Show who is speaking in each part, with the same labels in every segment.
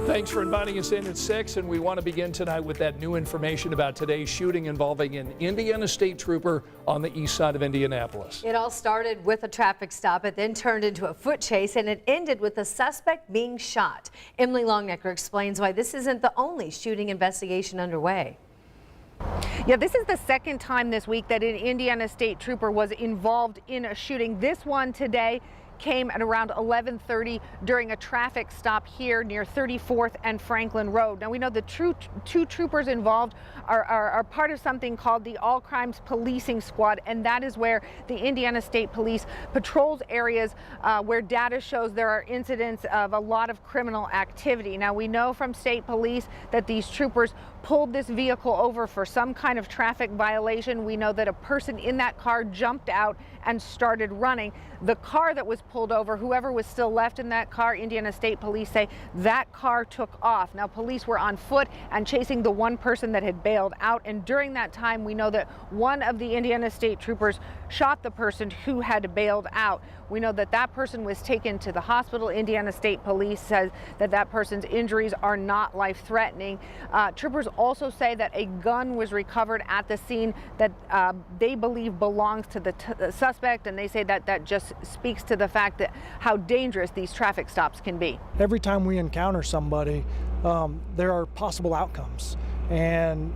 Speaker 1: Thanks for inviting us in at 6, and we want to begin tonight with that new information about today's shooting involving an Indiana State Trooper on the east side of Indianapolis.
Speaker 2: It all started with a traffic stop. It then turned into a foot chase, and it ended with the suspect being shot. Emily Longnecker explains why this isn't the only shooting investigation underway.
Speaker 3: Yeah, this is the second time this week that an Indiana State Trooper was involved in a shooting. This one today came at around 11:30 during a traffic stop here near 34th and Franklin Road. Now we know the two troopers involved are part of something called the All Crimes Policing Squad, and that is where the Indiana State Police patrols areas where data shows there are incidents of a lot of criminal activity. Now we know from state police that these troopers pulled this vehicle over for some kind of traffic violation. We know that a person in that car jumped out and started running. The car that was pulled over, whoever was still left in that car, Indiana State Police say that car took off. Now police were on foot and chasing the one person that had bailed out, and during that time we know that one of the Indiana State Troopers shot the person who had bailed out. We know that that person was taken to the hospital. Indiana State Police says that that person's injuries are not life-threatening. Troopers also say that a gun was recovered at the scene that they believe belongs to the suspect, and they say that that just speaks to the fact that how dangerous these traffic stops can be.
Speaker 4: Every time we encounter somebody, there are possible outcomes, and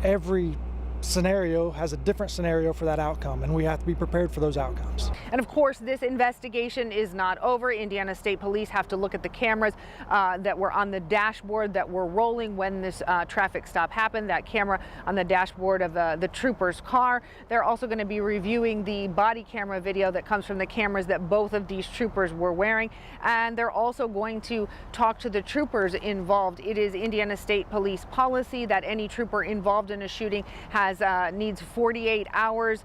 Speaker 4: every scenario has a different scenario for that outcome, and we have to be prepared for those outcomes.
Speaker 3: And of course, this investigation is not over. Indiana State Police have to look at the cameras that were on the dashboard that were rolling when this traffic stop happened, that camera on the dashboard of the trooper's car. They're also going to be reviewing the body camera video that comes from the cameras that both of these troopers were wearing, and they're also going to talk to the troopers involved. It is Indiana State Police policy that any trooper involved in a shooting needs 48 hours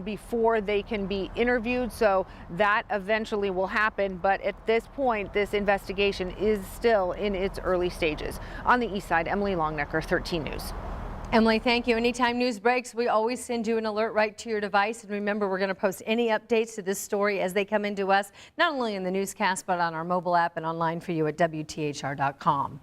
Speaker 3: before they can be interviewed, so that eventually will happen. But at this point, this investigation is still in its early stages. On the east side, Emily Longnecker, 13 News.
Speaker 2: Emily, thank you. Anytime news breaks, we always send you an alert right to your device. And remember, we're going to post any updates to this story as they come into us, not only in the newscast, but on our mobile app and online for you at WTHR.com.